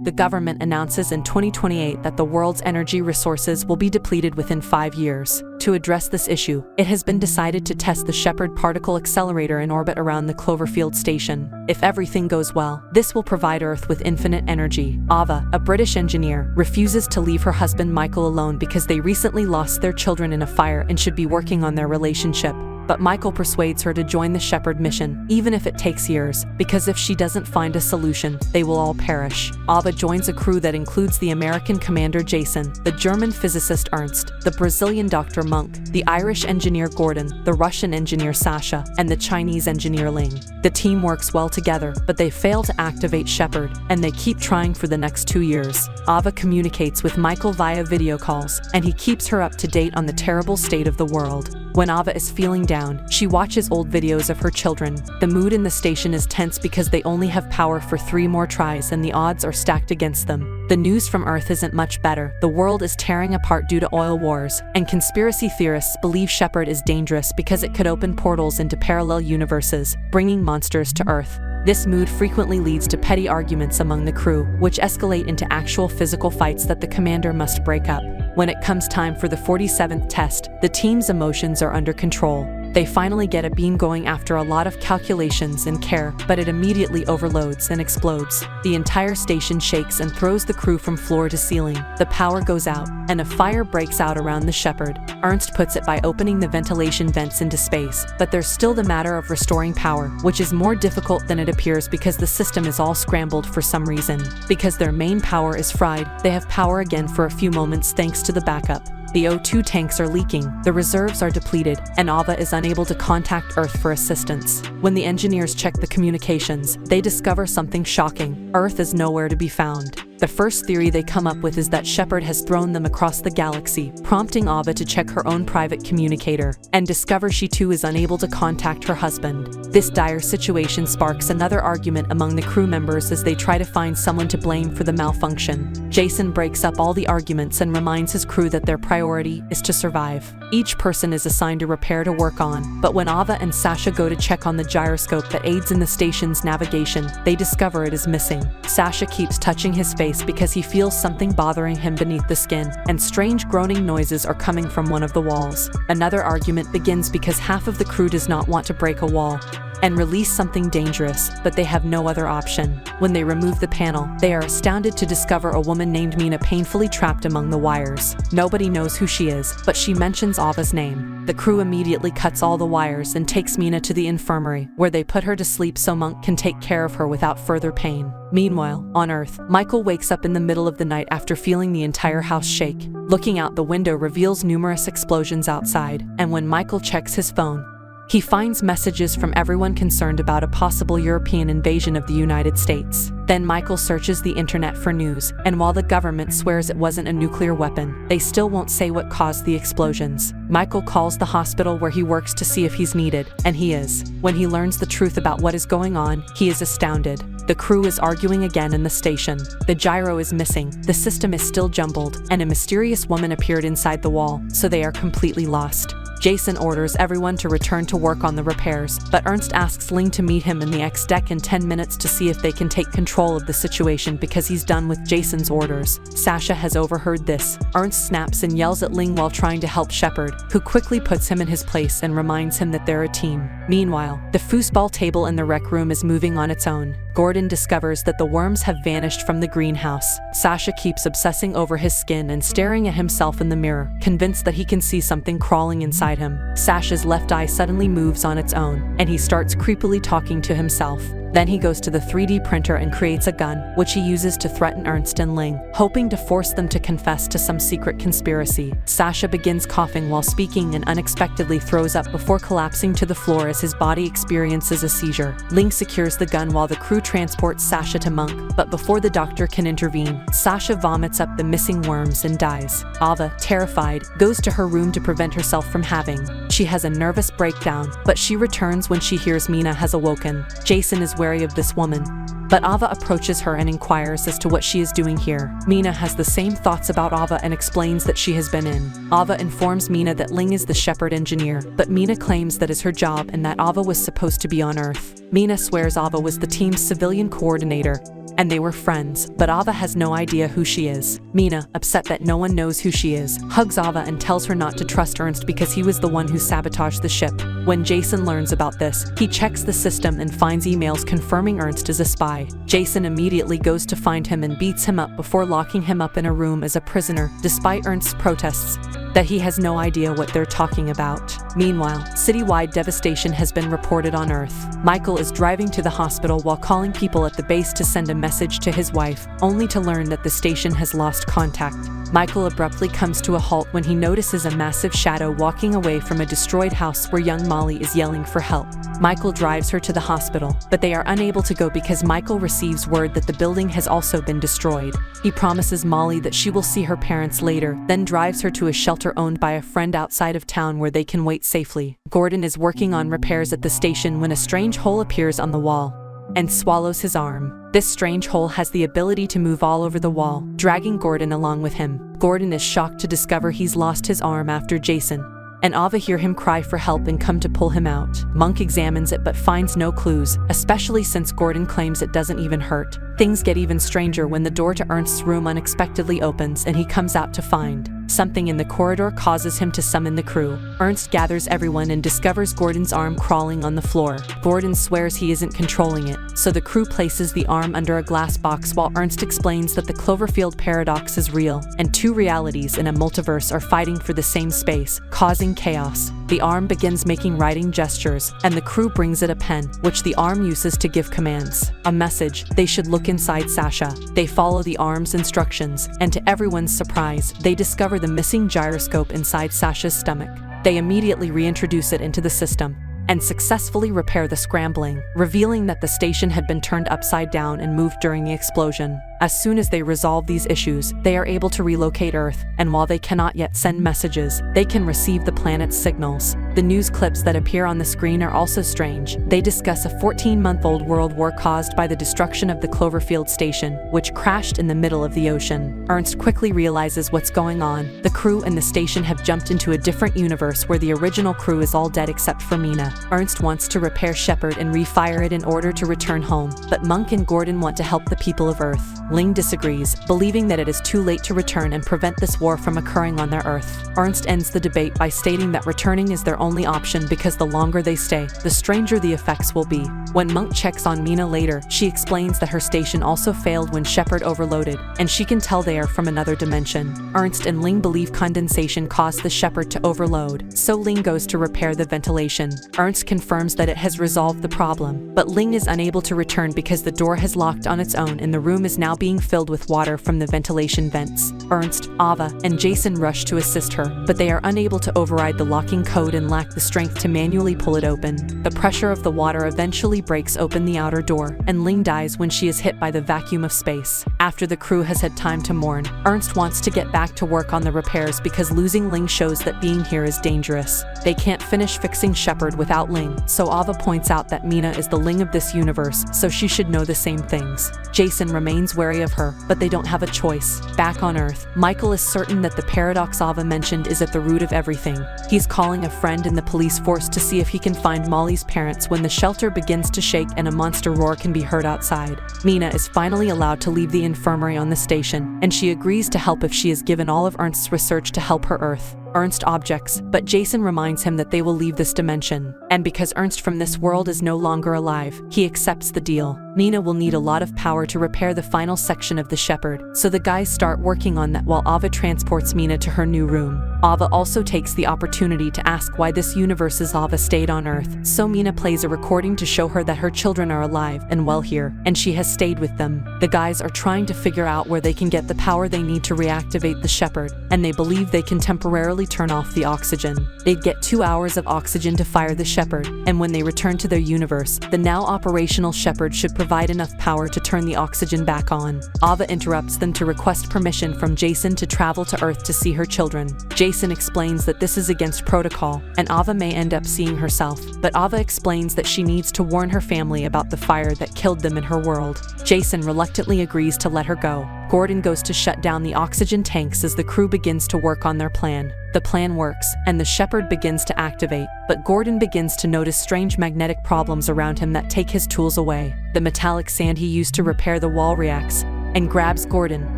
The government announces in 2028 that the world's energy resources will be depleted within 5 years. To address this issue, it has been decided to test the Shepard particle accelerator in orbit around the Cloverfield station. If everything goes well, this will provide Earth with infinite energy. Ava, a British engineer, refuses to leave her husband Michael alone because they recently lost their children in a fire and should be working on their relationship. But Michael persuades her to join the Shepard mission, even if it takes years, because if she doesn't find a solution, they will all perish. Ava joins a crew that includes the American commander Jason, the German physicist Ernst, the Brazilian Dr. Monk, the Irish engineer Gordon, the Russian engineer Sasha, and the Chinese engineer Ling. The team works well together, but they fail to activate Shepard, and they keep trying for the next 2 years. Ava communicates with Michael via video calls, and he keeps her up to date on the terrible state of the world. When Ava is feeling down, she watches old videos of her children. The mood in the station is tense because they only have power for 3 more tries and the odds are stacked against them. The news from Earth isn't much better. The world is tearing apart due to oil wars, and conspiracy theorists believe Shepard is dangerous because it could open portals into parallel universes, bringing monsters to Earth. This mood frequently leads to petty arguments among the crew, which escalate into actual physical fights that the commander must break up. When it comes time for the 47th test, the team's emotions are under control. They finally get a beam going after a lot of calculations and care, but it immediately overloads and explodes. The entire station shakes and throws the crew from floor to ceiling. The power goes out, and a fire breaks out around the Shepard. Ernst puts it by opening the ventilation vents into space, but there's still the matter of restoring power, which is more difficult than it appears because the system is all scrambled for some reason. Because their main power is fried, they have power again for a few moments thanks to the backup. The O2 tanks are leaking, the reserves are depleted, and Ava is unable to contact Earth for assistance. When the engineers check the communications, they discover something shocking. Earth is nowhere to be found. The first theory they come up with is that Shepard has thrown them across the galaxy, prompting Ava to check her own private communicator, and discover she too is unable to contact her husband. This dire situation sparks another argument among the crew members as they try to find someone to blame for the malfunction. Jason breaks up all the arguments and reminds his crew that their priority is to survive. Each person is assigned a repair to work on, but when Ava and Sasha go to check on the gyroscope that aids in the station's navigation, they discover it is missing. Sasha keeps touching his face because he feels something bothering him beneath the skin, and strange groaning noises are coming from one of the walls. Another argument begins because half of the crew does not want to break a wall and release something dangerous, but they have no other option. When they remove the panel, they are astounded to discover a woman named Mina painfully trapped among the wires. Nobody knows who she is, but she mentions Ava's name. The crew immediately cuts all the wires and takes Mina to the infirmary, where they put her to sleep so Monk can take care of her without further pain. Meanwhile, on Earth, Michael wakes up in the middle of the night after feeling the entire house shake. Looking out the window reveals numerous explosions outside, and when Michael checks his phone, he finds messages from everyone concerned about a possible European invasion of the United States. Then Michael searches the internet for news, and while the government swears it wasn't a nuclear weapon, they still won't say what caused the explosions. Michael calls the hospital where he works to see if he's needed, and he is. When he learns the truth about what is going on, he is astounded. The crew is arguing again in the station. The gyro is missing, the system is still jumbled, and a mysterious woman appeared inside the wall, so they are completely lost. Jason orders everyone to return to work on the repairs, but Ernst asks Ling to meet him in the X deck in 10 minutes to see if they can take control of the situation because he's done with Jason's orders. Sasha has overheard this. Ernst snaps and yells at Ling while trying to help Shepard, who quickly puts him in his place and reminds him that they're a team. Meanwhile, the foosball table in the rec room is moving on its own. Gordon discovers that the worms have vanished from the greenhouse. Sasha keeps obsessing over his skin and staring at himself in the mirror, convinced that he can see something crawling inside him. Sasha's left eye suddenly moves on its own, and he starts creepily talking to himself. Then he goes to the 3D printer and creates a gun, which he uses to threaten Ernst and Ling, hoping to force them to confess to some secret conspiracy. Sasha begins coughing while speaking and unexpectedly throws up before collapsing to the floor as his body experiences a seizure. Ling secures the gun while the crew transports Sasha to Monk, but before the doctor can intervene, Sasha vomits up the missing worms and dies. Ava, terrified, goes to her room to prevent herself from having. She has a nervous breakdown, but she returns when she hears Mina has awoken. Jason is wary of this woman. But Ava approaches her and inquires as to what she is doing here. Mina has the same thoughts about Ava and explains that she has been in. Ava informs Mina that Ling is the Shepherd engineer, but Mina claims that is her job and that Ava was supposed to be on Earth. Mina swears Ava was the team's civilian coordinator, and they were friends, but Ava has no idea who she is. Mina, upset that no one knows who she is, hugs Ava and tells her not to trust Ernst because he was the one who sabotaged the ship. When Jason learns about this, he checks the system and finds emails confirming Ernst is a spy. Jason immediately goes to find him and beats him up before locking him up in a room as a prisoner, despite Ernst's protests that he has no idea what they're talking about. Meanwhile, citywide devastation has been reported on Earth. Michael is driving to the hospital while calling people at the base to send a message to his wife, only to learn that the station has lost contact. Michael abruptly comes to a halt when he notices a massive shadow walking away from a destroyed house where young Molly is yelling for help. Michael drives her to the hospital, but they are unable to go because Michael receives word that the building has also been destroyed. He promises Molly that she will see her parents later, then drives her to a shelter owned by a friend outside of town where they can wait safely. Gordon is working on repairs at the station when a strange hole appears on the wall and swallows his arm. This strange hole has the ability to move all over the wall, dragging Gordon along with him. Gordon is shocked to discover he's lost his arm after Jason and Ava hear him cry for help and come to pull him out. Monk examines it but finds no clues, especially since Gordon claims it doesn't even hurt. Things get even stranger when the door to Ernst's room unexpectedly opens and he comes out to find something in the corridor causes him to summon the crew. Ernst gathers everyone and discovers Gordon's arm crawling on the floor. Gordon swears he isn't controlling it, so the crew places the arm under a glass box while Ernst explains that the Cloverfield paradox is real, and two realities in a multiverse are fighting for the same space, causing chaos. The arm begins making writing gestures, and the crew brings it a pen, which the arm uses to give commands. A message: they should look inside Sasha. They follow the arm's instructions, and to everyone's surprise, they discover the missing gyroscope inside Sasha's stomach. They immediately reintroduce it into the system and successfully repair the scrambling, revealing that the station had been turned upside down and moved during the explosion. As soon as they resolve these issues, they are able to relocate Earth, and while they cannot yet send messages, they can receive the planet's signals. The news clips that appear on the screen are also strange. They discuss a 14-month-old world war caused by the destruction of the Cloverfield station, which crashed in the middle of the ocean. Ernst quickly realizes what's going on. The crew and the station have jumped into a different universe where the original crew is all dead except for Mina. Ernst wants to repair Shepherd and refire it in order to return home, but Monk and Gordon want to help the people of Earth. Ling disagrees, believing that it is too late to return and prevent this war from occurring on their Earth. Ernst ends the debate by stating that returning is their only option because the longer they stay, the stranger the effects will be. When Monk checks on Mina later, she explains that her station also failed when Shepherd overloaded, and she can tell they are from another dimension. Ernst and Ling believe condensation caused the Shepherd to overload, so Ling goes to repair the ventilation. Ernst confirms that it has resolved the problem, but Ling is unable to return because the door has locked on its own and the room is now being filled with water from the ventilation vents. Ernst, Ava, and Jason rush to assist her, but they are unable to override the locking code and lack the strength to manually pull it open. The pressure of the water eventually breaks open the outer door, and Ling dies when she is hit by the vacuum of space. After the crew has had time to mourn, Ernst wants to get back to work on the repairs because losing Ling shows that being here is dangerous. They can't finish fixing Shepherd without Ling, so Ava points out that Mina is the Ling of this universe, so she should know the same things. Jason remains wary of her, but they don't have a choice. Back on Earth, Michael is certain that the paradox Ava mentioned is at the root of everything. He's calling a friend in the police force to see if he can find Molly's parents when the shelter begins to shake and a monster roar can be heard outside. Mina is finally allowed to leave the infirmary on the station, and she agrees to help if she is given all of Ernst's research to help her Earth. Ernst objects, but Jason reminds him that they will leave this dimension. And because Ernst from this world is no longer alive, he accepts the deal. Mina will need a lot of power to repair the final section of the Shepherd, so the guys start working on that while Ava transports Mina to her new room. Ava also takes the opportunity to ask why this universe's Ava stayed on Earth, so Mina plays a recording to show her that her children are alive and well here, and she has stayed with them. The guys are trying to figure out where they can get the power they need to reactivate the Shepherd, and they believe they can temporarily turn off the oxygen. They'd get 2 hours of oxygen to fire the Shepherd, and when they return to their universe, the now operational Shepherd should provide enough power to turn the oxygen back on. Ava interrupts them to request permission from Jason to travel to Earth to see her children. Jason explains that this is against protocol, and Ava may end up seeing herself, but Ava explains that she needs to warn her family about the fire that killed them in her world. Jason reluctantly agrees to let her go. Gordon goes to shut down the oxygen tanks as the crew begins to work on their plan. The plan works, and the Shepherd begins to activate, but Gordon begins to notice strange magnetic problems around him that take his tools away. The metallic sand he used to repair the wall reacts and grabs Gordon,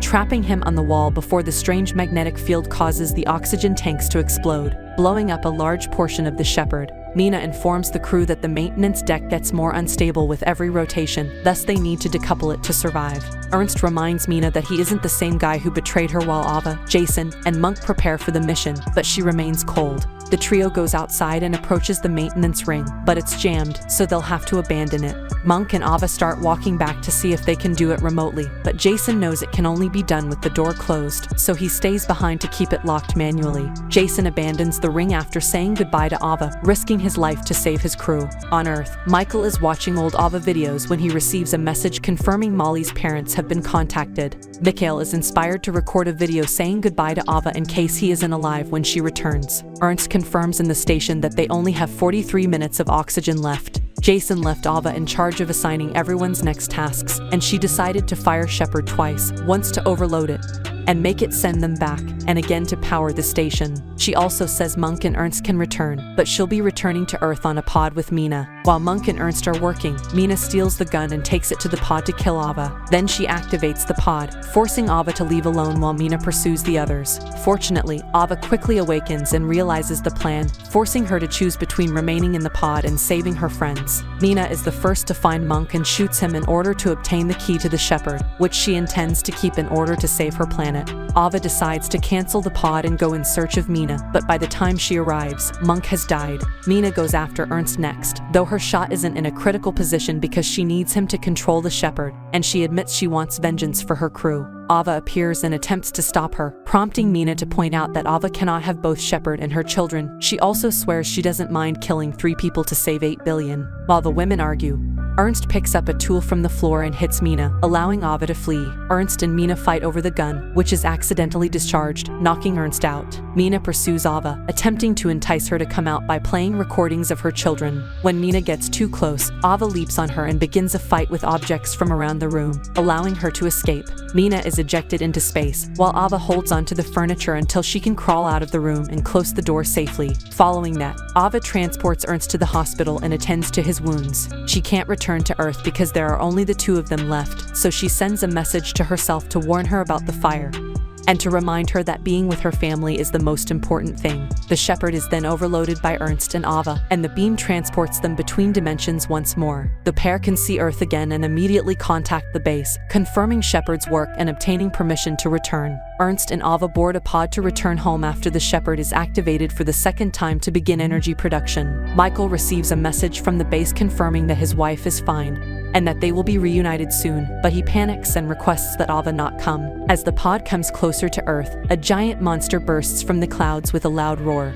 trapping him on the wall before the strange magnetic field causes the oxygen tanks to explode, blowing up a large portion of the Shepherd. Mina informs the crew that the maintenance deck gets more unstable with every rotation, thus they need to decouple it to survive. Ernst reminds Mina that he isn't the same guy who betrayed her while Ava, Jason, and Monk prepare for the mission, but she remains cold. The trio goes outside and approaches the maintenance ring, but it's jammed, so they'll have to abandon it. Monk and Ava start walking back to see if they can do it remotely, but Jason knows it can only be done with the door closed, so he stays behind to keep it locked manually. Jason abandons the ring after saying goodbye to Ava, risking his life to save his crew. On Earth, Michael is watching old Ava videos when he receives a message confirming Molly's parents have been contacted. Mikhail is inspired to record a video saying goodbye to Ava in case he isn't alive when she returns. Ernst confirms in the station that they only have 43 minutes of oxygen left. Jason left Ava in charge of assigning everyone's next tasks, and she decided to fire Shepherd twice, once to overload it and make it send them back, and again to power the station. She also says Monk and Ernst can return, but she'll be returning to Earth on a pod with Mina. While Monk and Ernst are working, Mina steals the gun and takes it to the pod to kill Ava. Then she activates the pod, forcing Ava to leave alone while Mina pursues the others. Fortunately, Ava quickly awakens and realizes the plan, forcing her to choose between remaining in the pod and saving her friends. Mina is the first to find Monk and shoots him in order to obtain the key to the Shepherd, which she intends to keep in order to save her planet. Ava decides to cancel the pod and go in search of Mina, but by the time she arrives, Monk has died. Mina goes after Ernst next, though her shot isn't in a critical position because she needs him to control the Shepherd, and she admits she wants vengeance for her crew. Ava appears and attempts to stop her, prompting Mina to point out that Ava cannot have both Shepherd and her children. She also swears she doesn't mind killing 3 people to save 8 billion. While the women argue, Ernst picks up a tool from the floor and hits Mina, allowing Ava to flee. Ernst and Mina fight over the gun, which is accidentally discharged, knocking Ernst out. Mina pursues Ava, attempting to entice her to come out by playing recordings of her children. When Mina gets too close, Ava leaps on her and begins a fight with objects from around the room, allowing her to escape. Mina is ejected into space, while Ava holds onto the furniture until she can crawl out of the room and close the door safely. Following that, Ava transports Ernst to the hospital and attends to his wounds. She can't return to Earth because there are only the 2 of them left, so she sends a message to herself to warn her about the fire and to remind her that being with her family is the most important thing. The Shepherd is then overloaded by Ernst and Ava, and the beam transports them between dimensions once more. The pair can see Earth again and immediately contact the base, confirming Shepherd's work and obtaining permission to return. Ernst and Ava board a pod to return home after the Shepherd is activated for the second time to begin energy production. Michael receives a message from the base confirming that his wife is fine and that they will be reunited soon, but he panics and requests that Ava not come. As the pod comes closer to Earth, a giant monster bursts from the clouds with a loud roar.